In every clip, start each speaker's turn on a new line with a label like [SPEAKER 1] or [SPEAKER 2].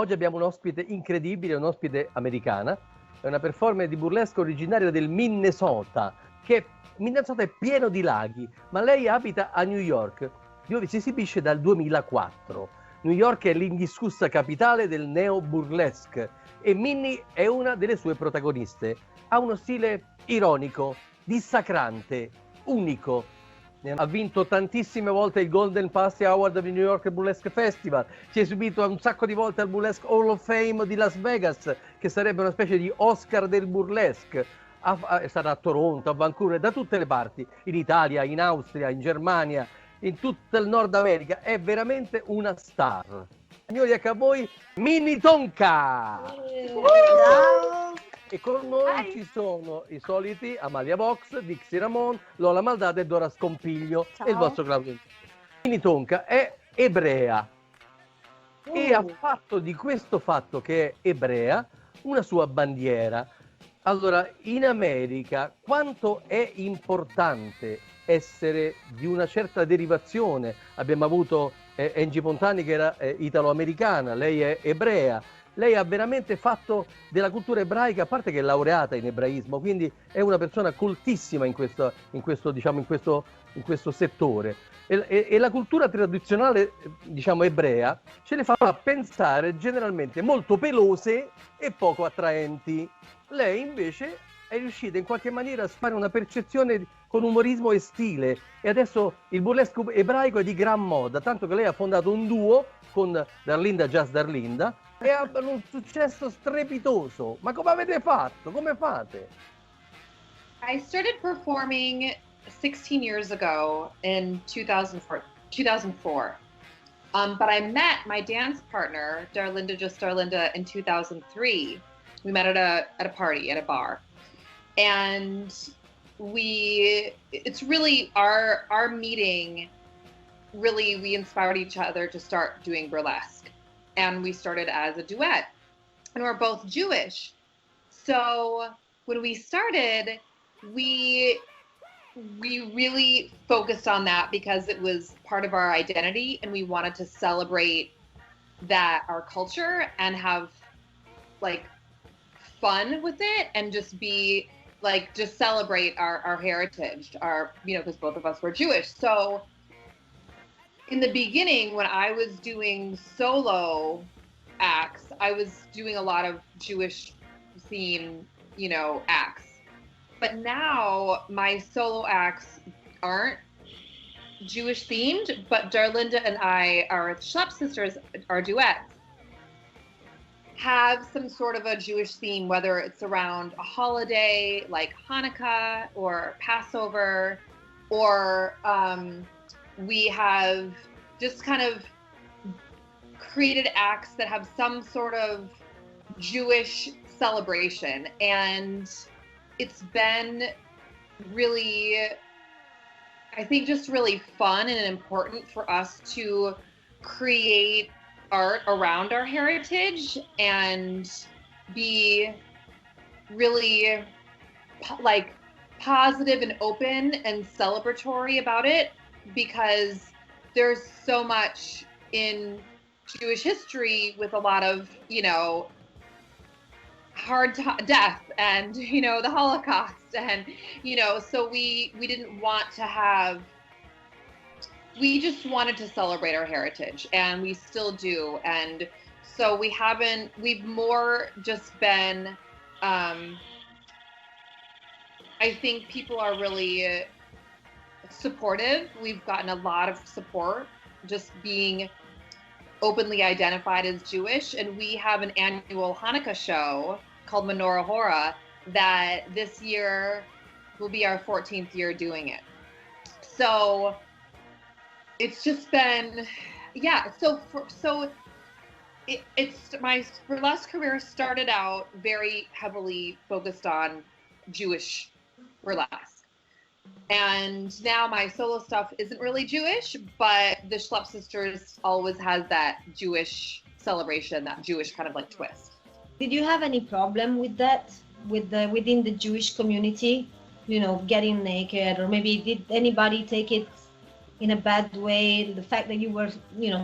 [SPEAKER 1] Oggi abbiamo un ospite incredibile, un'ospite americana, è una performer di burlesque originaria del Minnesota, Minnesota è pieno di laghi, ma lei abita a New York, dove si esibisce dal 2004. New York è l'indiscussa capitale del neo-burlesque e Minnie è una delle sue protagoniste. Ha uno stile ironico, dissacrante, unico. Ha vinto tantissime volte il Golden Pasti Award del New York Burlesque Festival, si è esibito un sacco di volte al Burlesque Hall of Fame di Las Vegas, che sarebbe una specie di Oscar del burlesque. È stata a Toronto, a Vancouver, da tutte le parti, in Italia, in Austria, in Germania, in tutto il Nord America. È veramente una star. Signori, ecco a voi Minnie Tonka!
[SPEAKER 2] Ciao!
[SPEAKER 1] E con noi ci sono i soliti Amalia Vox, Dixie Ramon, Lola Maldata e Dora Scompiglio.
[SPEAKER 2] Ciao.
[SPEAKER 1] E il vostro Claudio. Minnie Tonka è ebrea e ha fatto di questo fatto che è ebrea una sua bandiera. Allora, in America quanto è importante essere di una certa derivazione? Abbiamo avuto Angie Pontani che era italo-americana, lei è ebrea. Lei ha veramente fatto della cultura ebraica, a parte che è laureata in ebraismo, quindi è una persona coltissima in questo settore. E la cultura tradizionale, diciamo, ebrea, ce le fa pensare generalmente molto pelose e poco attraenti. Lei invece è riuscita in qualche maniera a fare una percezione con umorismo e stile, e adesso il burlesque ebraico è di gran moda, tanto che lei ha fondato un duo con Darlinda Just Darlinda e ha un successo strepitoso. Ma come avete fatto? Come fate?
[SPEAKER 3] I started performing 16 years ago in 2004. But I met my dance partner, Darlinda Just Darlinda, in 2003. We met at a party, at a bar. And it's really our meeting, really, we inspired each other to start doing burlesque. And we started as a duet. And we're both Jewish. So when we started, we really focused on that because it was part of our identity, and we wanted to celebrate that, our culture, and have like fun with it, and just be like, just celebrate our heritage, because both of us were Jewish. So in the beginning, when I was doing solo acts, I was doing a lot of Jewish theme, acts. But now my solo acts aren't Jewish themed, but Darlinda and I, our Schlepp sisters, our duets, have some sort of a Jewish theme, whether it's around a holiday like Hanukkah or Passover, or we have just kind of created acts that have some sort of Jewish celebration. And it's been really, I think, just really fun and important for us to create art around our heritage and be really like positive and open and celebratory about it, because there's so much in Jewish history with a lot of, death and, the Holocaust, and, so we didn't want to have, we just wanted to celebrate our heritage, and we still do. And so we've more just been, I think people are really supportive. We've gotten a lot of support just being openly identified as Jewish. And we have an annual Hanukkah show called Menorah Hora that this year will be our 14th year doing it. So it's just been, it's my burlesque career started out very heavily focused on Jewish burlesque. And now my solo stuff isn't really Jewish, but the Schlepp Sisters always has that Jewish celebration, that Jewish kind of like twist.
[SPEAKER 2] Did you have any problem with that, within the Jewish community, getting naked, or maybe did anybody take it in a bad way, the fact that you were,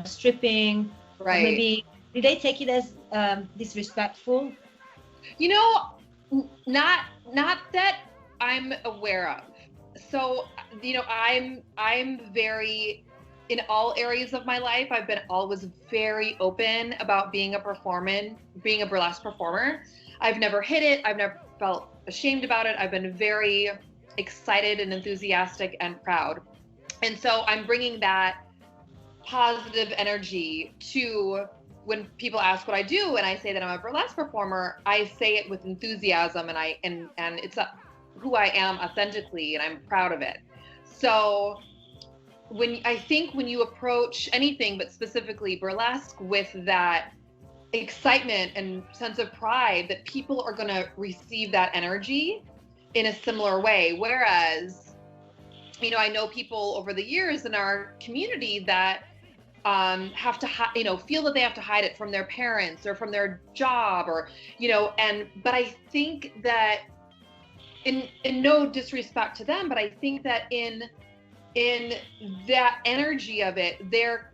[SPEAKER 2] stripping,
[SPEAKER 3] right?
[SPEAKER 2] Maybe Did they take it as disrespectful?
[SPEAKER 3] You know, not that I'm aware of. So, you know, I'm very, in all areas of my life, I've been always very open about being a burlesque performer. I've never hid it. I've never felt ashamed about it. I've been very excited and enthusiastic and proud. And so I'm bringing that positive energy to when people ask what I do and I say that I'm a burlesque performer, I say it with enthusiasm and it's who I am authentically, and I'm proud of it. So when you approach anything, but specifically burlesque, with that excitement and sense of pride, that people are going to receive that energy in a similar way. Whereas, you know, I know people over the years in our community that have to, you know, feel that they have to hide it from their parents or from their job, or, you know, but I think that in no disrespect to them, but I think that in that energy of it, they're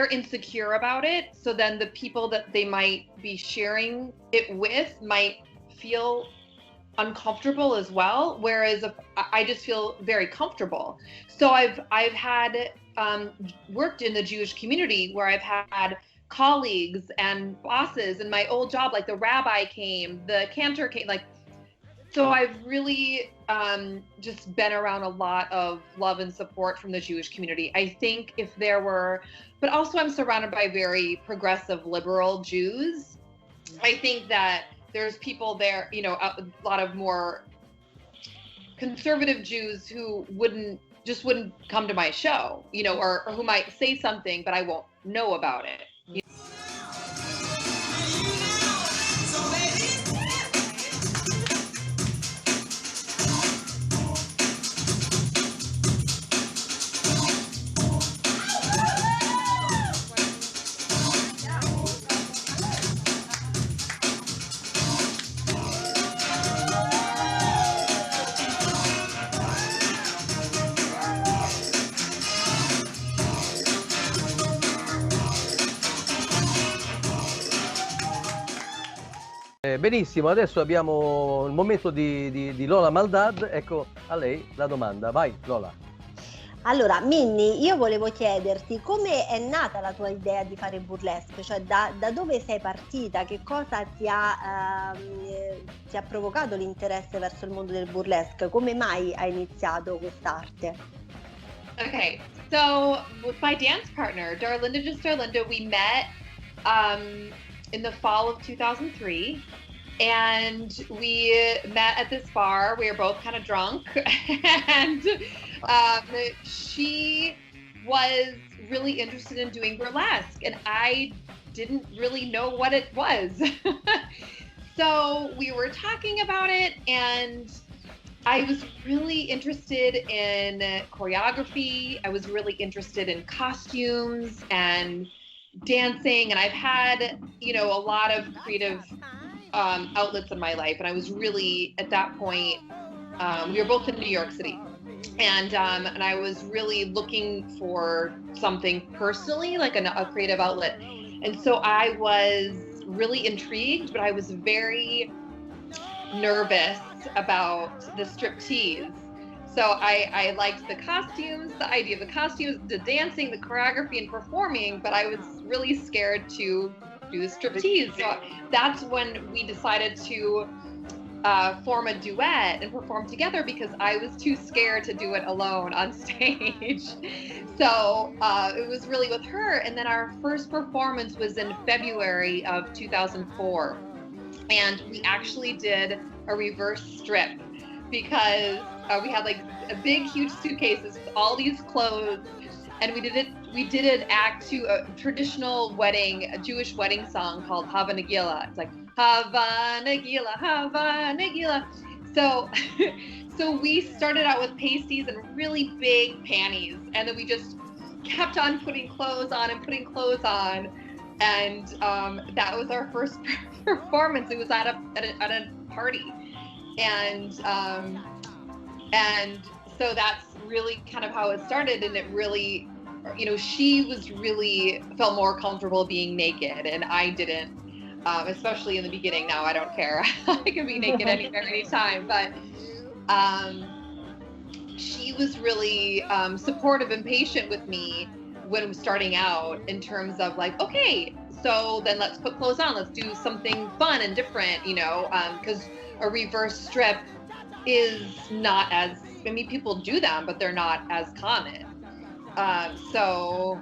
[SPEAKER 3] insecure about it. So then the people that they might be sharing it with might feel uncomfortable as well. Whereas I just feel very comfortable. So I've had worked in the Jewish community where I've had colleagues and bosses in my old job, like the rabbi came, the cantor came, like, so I've really just been around a lot of love and support from the Jewish community. I think if there were, but also I'm surrounded by very progressive liberal Jews. I think that there's people there, you know, a lot of more conservative Jews who wouldn't come to my show, you know, or who might say something, but I won't know about it.
[SPEAKER 1] Benissimo, adesso abbiamo il momento di Lola Maldad. Ecco a lei la domanda. Vai Lola.
[SPEAKER 4] Allora, Minnie, io volevo chiederti come è nata la tua idea di fare burlesque, cioè da dove sei partita, che cosa ti ha provocato l'interesse verso il mondo del burlesque, come mai hai iniziato quest'arte?
[SPEAKER 3] Okay, so with my dance partner, Darlinda we met in the fall of 2003, and we met at this bar. We were both kind of drunk, and she was really interested in doing burlesque, and I didn't really know what it was. So we were talking about it, and I was really interested in choreography. I was really interested in costumes and dancing, and I've had, you know, a lot of creative outlets in my life, and I was really, at that point, we were both in New York City, and I was really looking for something personally, like a creative outlet, and so I was really intrigued, but I was very nervous about the striptease. So I liked the costumes, the idea of the costumes, the dancing, the choreography, and performing, but I was really scared to do the striptease. So that's when we decided to form a duet and perform together, because I was too scared to do it alone on stage. So it was really with her. And then our first performance was in February of 2004. And we actually did a reverse strip, because we had like a big, huge suitcases with all these clothes, and we did an act to a traditional wedding, a Jewish wedding song called Hava Nagila. It's like Hava Nagila, Hava Nagila. So we started out with pasties and really big panties, and then we just kept on putting clothes on and putting clothes on, and that was our first performance. It was at a party, and so that's really kind of how it started, and it really she was really felt more comfortable being naked, and I didn't, especially in the beginning. Now I don't care. I can be naked anywhere, anytime. But she was really supportive and patient with me when I was starting out, in terms of like, okay, so then let's put clothes on. Let's do something fun and different, because a reverse strip is not as, people do them, but they're not as common. So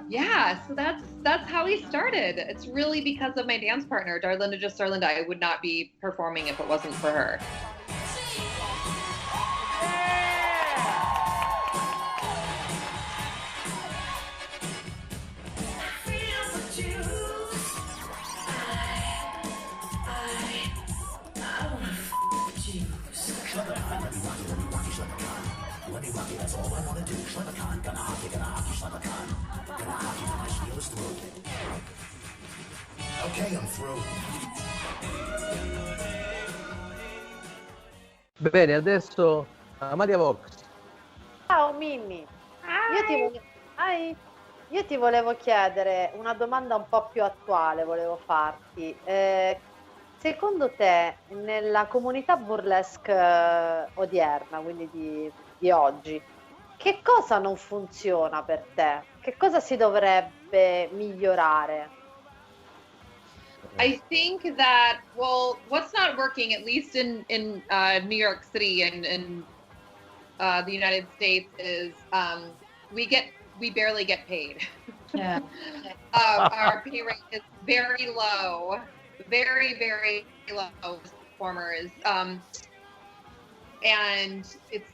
[SPEAKER 3] that's how we started. It's really because of my dance partner, Darlinda Just Darlinda. I would not be performing if it wasn't for her.
[SPEAKER 5] Okay, I'm through.
[SPEAKER 1] Bene, adesso Amalia Vox.
[SPEAKER 6] Ciao Minnie, io ti volevo chiedere una domanda un po' più attuale, volevo farti. Secondo te, nella comunità burlesque odierna, quindi di oggi, che cosa non funziona per te? Che cosa si dovrebbe migliorare?
[SPEAKER 3] I think that, what's not working, at least in New York City and in the United States, is we barely get paid.
[SPEAKER 2] Yeah.
[SPEAKER 3] Our pay rate is very low, very, very low as performers. And it's,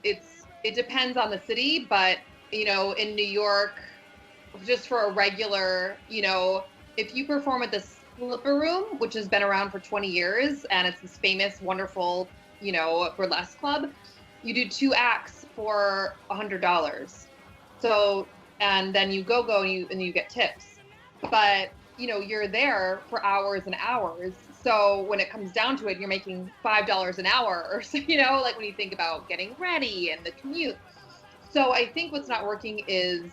[SPEAKER 3] it depends on the city, but in New York, just for a regular, if you perform at the Slipper Room, which has been around for 20 years, and it's this famous, wonderful, burlesque club, you do 2 acts for $100. So, and then you go and you get tips. But, you're there for hours and hours. So when it comes down to it, you're making $5 an hour or so, like when you think about getting ready and the commute. So I think what's not working is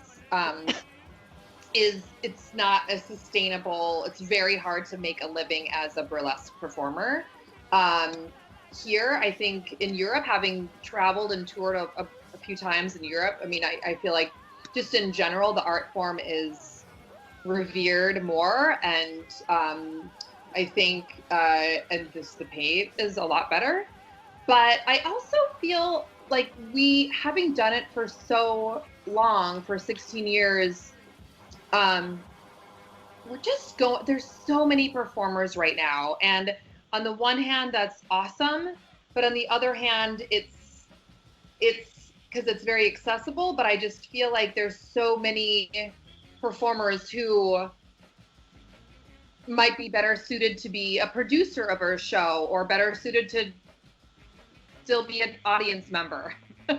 [SPEAKER 3] it's not as sustainable. It's very hard to make a living as a burlesque performer. Here, I think in Europe, having traveled and toured a few times in Europe, I feel like just in general, the art form is revered more, and I think and just the pay is a lot better. But I also feel like we, having done it for so long, for 16 years, we're just going, there's so many performers right now. And on the one hand, that's awesome. But on the other hand, it's because it's very accessible, but I just feel like there's so many performers who might be better suited to be a producer of a show, or better suited to still be an audience member. Or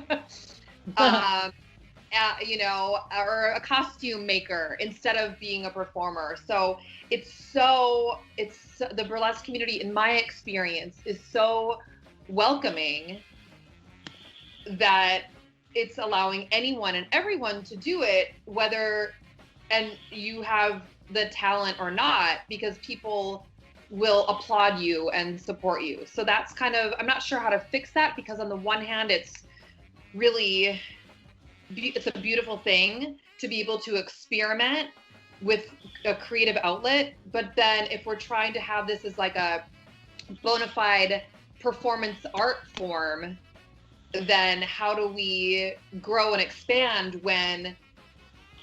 [SPEAKER 3] a costume maker instead of being a performer. So the burlesque community, in my experience, is so welcoming that it's allowing anyone and everyone to do it, whether and you have the talent or not, because people will applaud you and support you. So that's kind of, I'm not sure how to fix that, because on the one hand, it's really, it's a beautiful thing to be able to experiment with a creative outlet. But then if we're trying to have this as like a bona fide performance art form, then how do we grow and expand when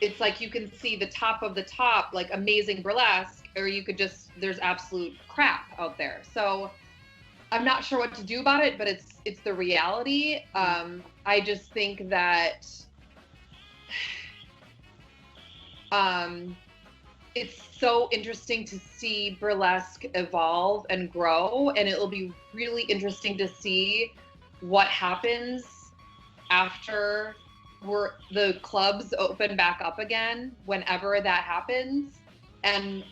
[SPEAKER 3] it's like you can see the top of the top, like amazing burlesque, or you could just, there's absolute crap out there. So I'm not sure what to do about it, but it's the reality. I just think that it's so interesting to see burlesque evolve and grow, and it'll be really interesting to see what happens after the clubs open back up again, whenever that happens. And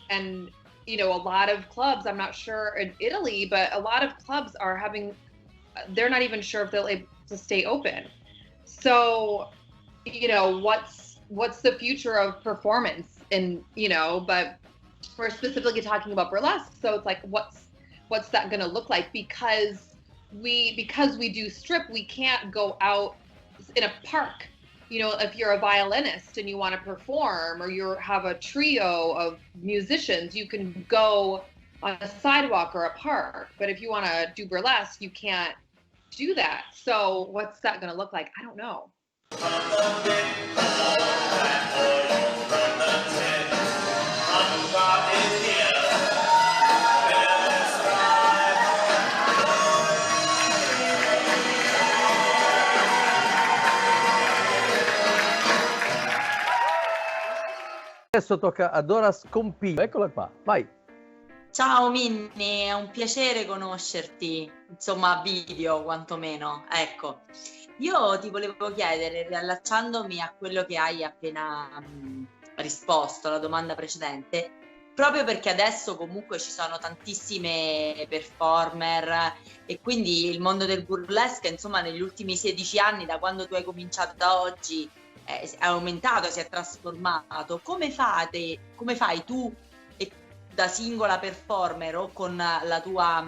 [SPEAKER 3] a lot of clubs, I'm not sure in Italy, but a lot of clubs they're not even sure if they'll able to stay open. So, you know, what's the future of performance, and you know, but we're specifically talking about burlesque, so it's like what's that going to look like, because we do strip, we can't go out in a park. You know, if you're a violinist and you want to perform, or you have a trio of musicians, you can go on a sidewalk or a park. But if you want to do burlesque, you can't do that. So what's that going to look like? I don't know.
[SPEAKER 1] Adesso tocca a Dora Scompiglio, eccola qua, vai.
[SPEAKER 5] Ciao Minnie, è un piacere conoscerti, insomma a video quantomeno. Ecco, io ti volevo chiedere, riallacciandomi a quello che hai appena risposto alla domanda precedente, proprio perché adesso comunque ci sono tantissime performer e quindi il mondo del burlesque, insomma, negli ultimi 16 anni, da quando tu hai cominciato da oggi, è aumentato, si è trasformato. Come fai tu da singola performer o con la tua,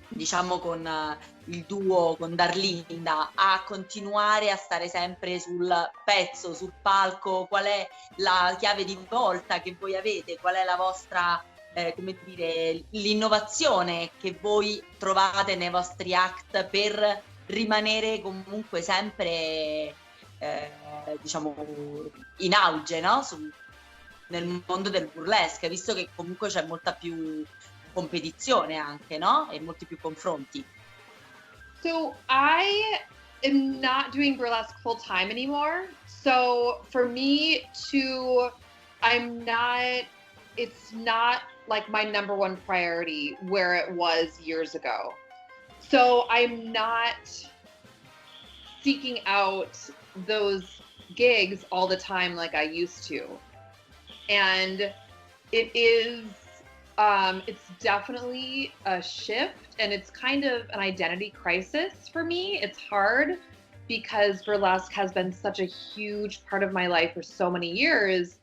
[SPEAKER 5] diciamo, con il duo con Darlinda, a continuare a stare sempre sul pezzo, sul palco? Qual è la chiave di volta che voi avete? Qual è la vostra, come dire, l'innovazione che voi trovate nei vostri act per rimanere comunque sempre diciamo in auge, no? Nel mondo del burlesque, visto che comunque c'è molta più competizione anche, no? E molti più confronti.
[SPEAKER 3] So I am not doing burlesque full time anymore. So for me it's not like my number one priority where it was years ago. So I'm not seeking out those gigs all the time like I used to. And it is, it's definitely a shift, and it's kind of an identity crisis for me. It's hard because burlesque has been such a huge part of my life for so many years.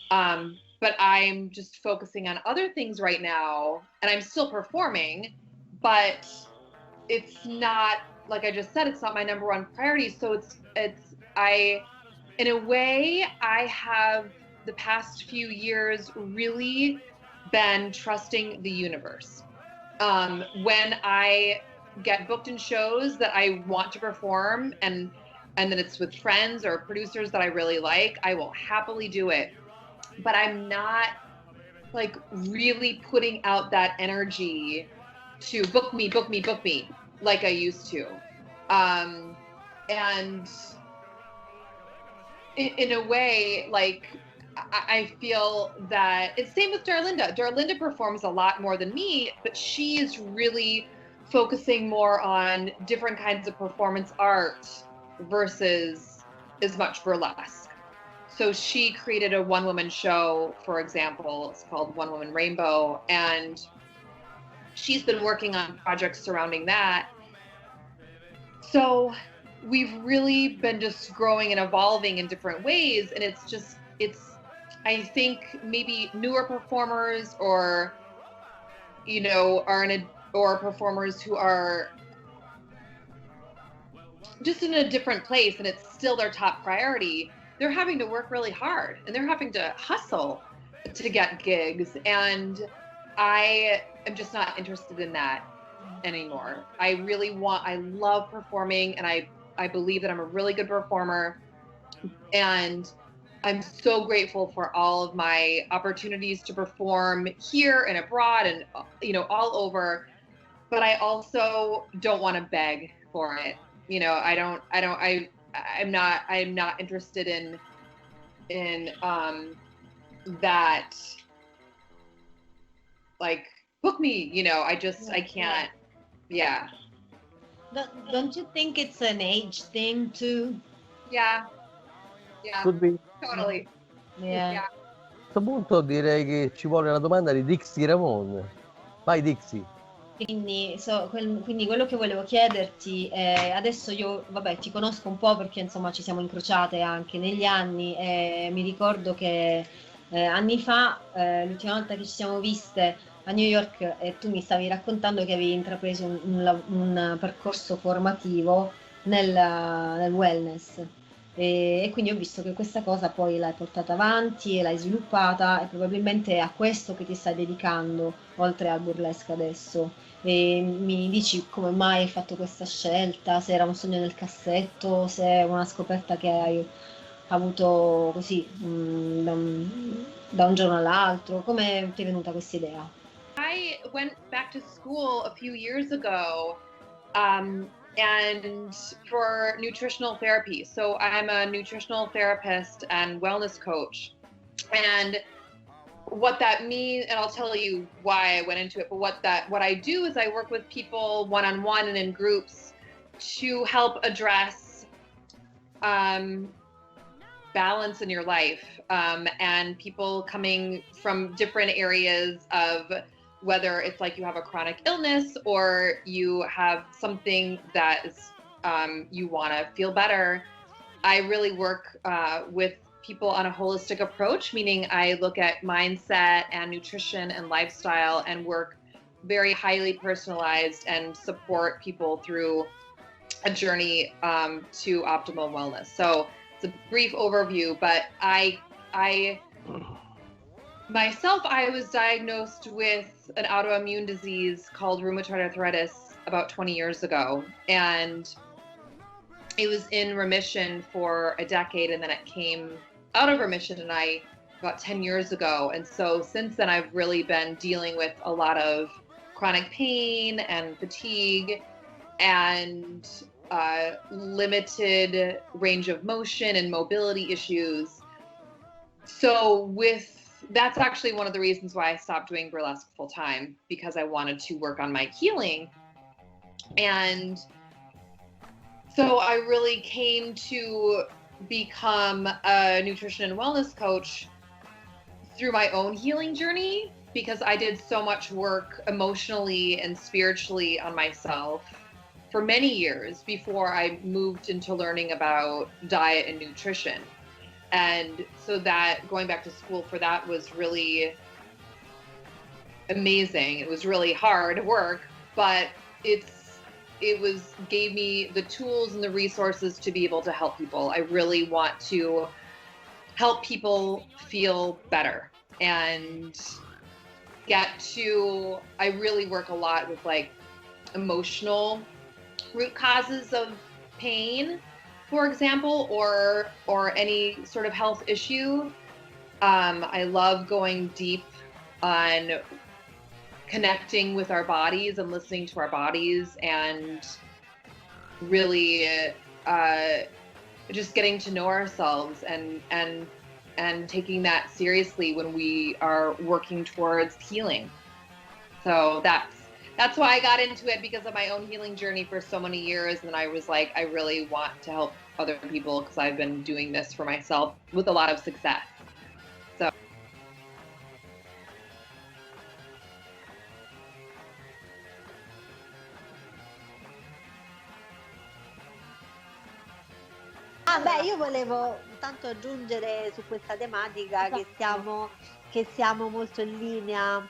[SPEAKER 3] But I'm just focusing on other things right now, and I'm still performing, but it's not, like I just said, it's not my number one priority. So in a way, I have the past few years really been trusting the universe. When I get booked in shows that I want to perform, and then it's with friends or producers that I really like, I will happily do it. But I'm not like really putting out that energy to book me like I used to. And in a way, like, I feel that it's same with Darlinda. Darlinda performs a lot more than me, but she is really focusing more on different kinds of performance art versus as much burlesque. So she created a one-woman show, for example. It's called One Woman Rainbow, and she's been working on projects surrounding that. So we've really been just growing and evolving in different ways, and it's I think maybe newer performers, or you know, or performers who are just in a different place and it's still their top priority, they're having to work really hard and they're having to hustle to get gigs, and I am just not interested in that anymore. I love performing, and I believe that I'm a really good performer, and I'm so grateful for all of my opportunities to perform here and abroad and, you know, all over. But I also don't want to beg for it. You know, I'm not interested in that, like, book me, you know, I can't. Yeah.
[SPEAKER 2] Don't you think it's an age thing too?
[SPEAKER 3] Yeah.
[SPEAKER 1] Could be.
[SPEAKER 3] Totally.
[SPEAKER 2] Yeah.
[SPEAKER 1] A questo punto direi che ci vuole una domanda di Dixie Ramon. Vai Dixie.
[SPEAKER 2] Quindi quello che volevo chiederti, adesso io, vabbè, ti conosco un po' perché insomma ci siamo incrociate anche negli anni e mi ricordo che anni fa, l'ultima volta che ci siamo viste a New York, tu mi stavi raccontando che avevi intrapreso un percorso formativo nel wellness. E quindi ho visto che questa cosa poi l'hai portata avanti e l'hai sviluppata e probabilmente è a questo che ti stai dedicando, oltre al burlesque adesso. E mi dici come mai hai fatto questa scelta, se era un sogno nel cassetto, se è una scoperta che hai avuto così da un giorno all'altro, come ti è venuta questa idea?
[SPEAKER 3] I went back to school a few years ago and for nutritional therapy. So I'm a nutritional therapist and wellness coach. And what that means, and I'll tell you why I went into it, but what I do is I work with people one-on-one and in groups to help address balance in your life, and people coming from different areas of whether it's like you have a chronic illness or you have something that is, you want to feel better. I really work with people on a holistic approach, meaning I look at mindset and nutrition and lifestyle and work very highly personalized and support people through a journey to optimal wellness. So it's a brief overview, but I myself, I was diagnosed with an autoimmune disease called rheumatoid arthritis about 20 years ago. And it was in remission for a decade, and then it came out of remission about 10 years ago. And so since then, I've really been dealing with a lot of chronic pain and fatigue and limited range of motion and mobility issues. So that's actually one of the reasons why I stopped doing burlesque full time, because I wanted to work on my healing. And so I really came to become a nutrition and wellness coach through my own healing journey, because I did so much work emotionally and spiritually on myself for many years before I moved into learning about diet and nutrition. And so that going back to school for that was really amazing. It was really hard work, but it gave me the tools and the resources to be able to help people. I really want to help people feel better and I really work a lot with like emotional root causes of pain, for example, or any sort of health issue. I love going deep on connecting with our bodies and listening to our bodies, and really just getting to know ourselves and taking that seriously when we are working towards healing. So that's why I got into it, because of my own healing journey for so many years. And I was like, I really want to help other people, because I've been doing this for myself with a lot of success. So.
[SPEAKER 4] Io volevo tanto aggiungere su questa tematica che siamo molto in linea,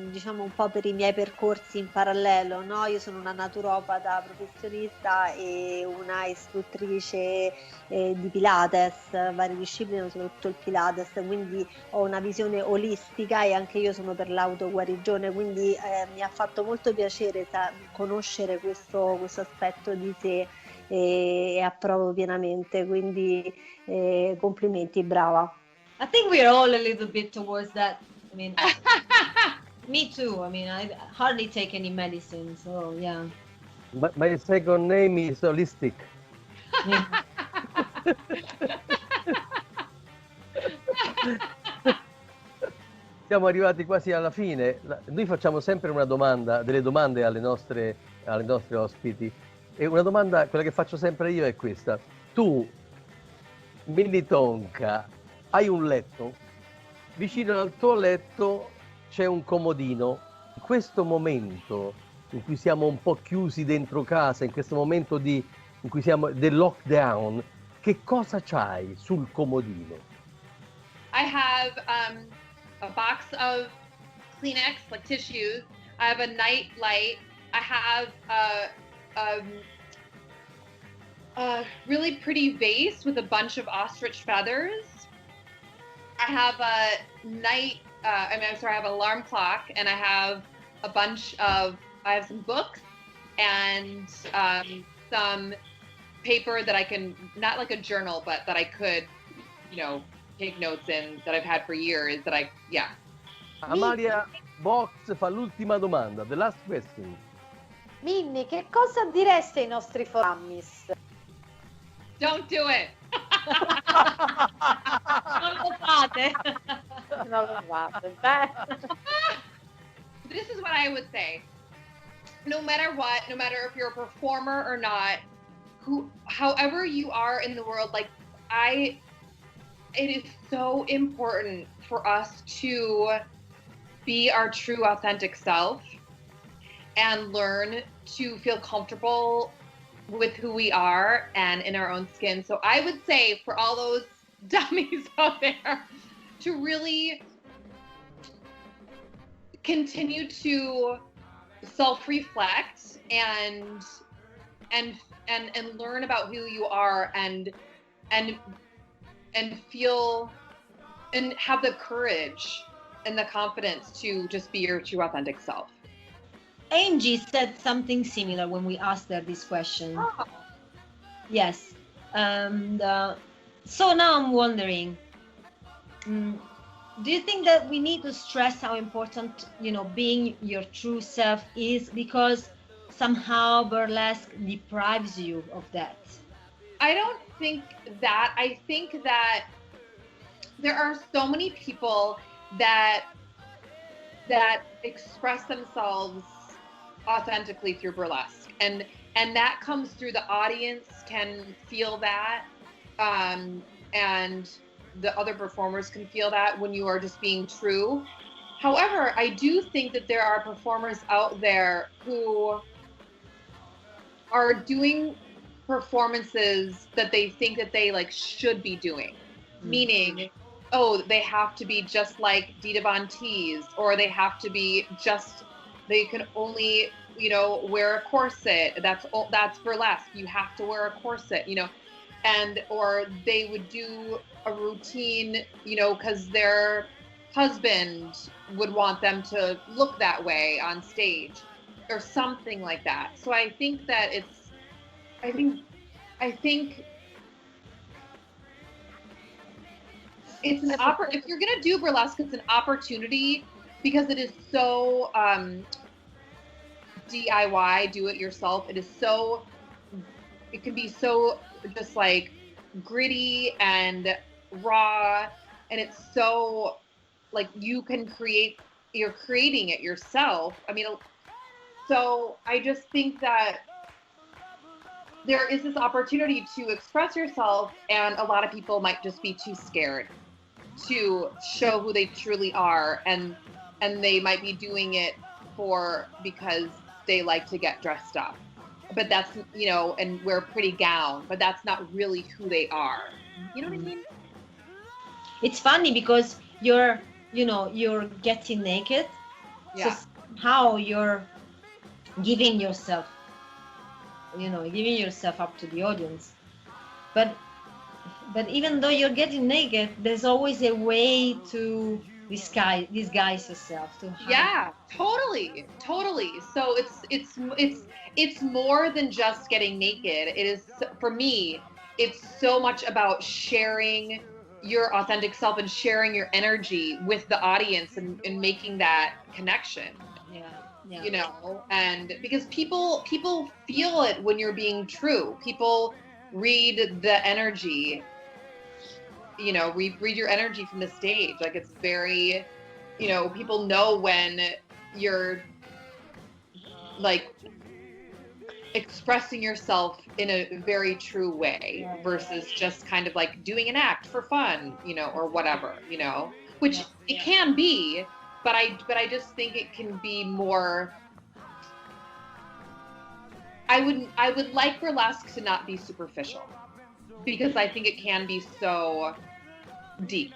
[SPEAKER 4] diciamo un po' per i miei percorsi in parallelo, no? Io sono una naturopata professionista e una istruttrice di Pilates, varie discipline, soprattutto il Pilates, quindi ho una visione olistica e anche io sono per l'autoguarigione, quindi mi ha fatto molto piacere conoscere questo aspetto di sé e approvo pienamente, quindi complimenti, brava.
[SPEAKER 2] I think we're all a little bit towards that. I mean, me too. I mean, I hardly take any medicine, so yeah.
[SPEAKER 1] My second name is holistic. Siamo arrivati quasi alla fine. Noi facciamo sempre delle domande alle nostre ospiti. E una domanda, quella che faccio sempre io, è questa. Tu, Minnie Tonka, hai un letto, vicino al tuo letto c'è un comodino. In questo momento in cui siamo un po' chiusi dentro casa, in questo momento in cui siamo del lockdown, che cosa c'hai sul comodino?
[SPEAKER 3] I have a box of Kleenex, like tissues. I have a night light. I have a really pretty vase with a bunch of ostrich feathers. I have a I have an alarm clock, and I have I have some books and some paper that I can, not like a journal, but that I could, take notes in, that I've had for years,
[SPEAKER 1] Amalia Box fa l'ultima domanda, the last question.
[SPEAKER 6] Minnie, che cosa diresti ai nostri Dummies?
[SPEAKER 3] Don't do it.
[SPEAKER 2] Non lo fate.
[SPEAKER 6] Non lo fate, beh.
[SPEAKER 3] This is what I would say. No matter what, no matter if you're a performer or not, however you are in the world, it is so important for us to be our true authentic self and learn to feel comfortable with who we are and in our own skin. So I would say for all those dummies out there to really continue to self-reflect and learn about who you are and feel and have the courage and the confidence to just be your true authentic self.
[SPEAKER 2] Angie said something similar when we asked her this question.
[SPEAKER 3] Oh.
[SPEAKER 2] Yes. And so now I'm wondering, do you think that we need to stress how important, being your true self is, because somehow burlesque deprives you of that?
[SPEAKER 3] I don't think that. I think that there are so many people that express themselves authentically through burlesque, and that comes through the audience can feel that, and the other performers can feel that when you are just being true. However, I do think that there are performers out there who are doing performances that they think that they should be doing, meaning, they have to be just like Dita Von Teese, or they have to be they can only, wear a corset. That's burlesque. You have to wear a corset, or they would do a routine, because their husband would want them to look that way on stage or something like that. So I think that I think it's if you're going to do burlesque, it's an opportunity, because it is so DIY, do it yourself. It can be so just gritty and raw, and it's so you're creating it yourself. I mean, so I just think that there is this opportunity to express yourself, and a lot of people might just be too scared to show who they truly are, and they might be doing it because they like to get dressed up, but that's, and wear a pretty gown, but that's not really who they are. You know what I mean?
[SPEAKER 2] It's funny because you're getting naked.
[SPEAKER 3] Yeah.
[SPEAKER 2] So how you're giving yourself up to the audience. But even though you're getting naked, there's always a way to disguise yourself, to hide.
[SPEAKER 3] Yeah, totally. So it's more than just getting naked. It is, for me, it's so much about sharing your authentic self and sharing your energy with the audience and making that connection.
[SPEAKER 2] Yeah.
[SPEAKER 3] And because people feel it when you're being true. People read the energy, read your energy from the stage. It's very, people know when you're expressing yourself in a very true way versus just kind of doing an act for fun, or whatever, which it can be, but I just think it can be more I would like burlesque to not be superficial, because I think it can be so deep.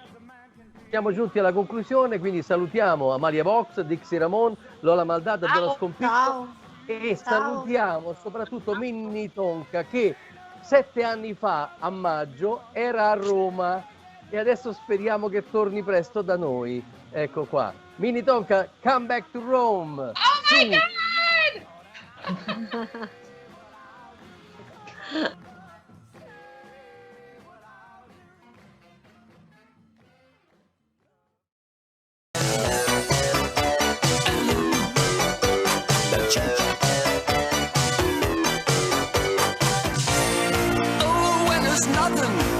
[SPEAKER 1] Siamo giunti alla conclusione, quindi salutiamo Amalia Vox, Dixie Ramon, Lola Maldata, Della Sconfitta
[SPEAKER 4] Ciao.
[SPEAKER 1] e
[SPEAKER 4] Ciao.
[SPEAKER 1] salutiamo soprattutto Minnie Tonka che 7 anni fa a maggio era a Roma e adesso speriamo che torni presto da noi. Ecco qua. Minnie Tonka, come back to Rome.
[SPEAKER 3] Oh my God!
[SPEAKER 7] Oh, when there's nothing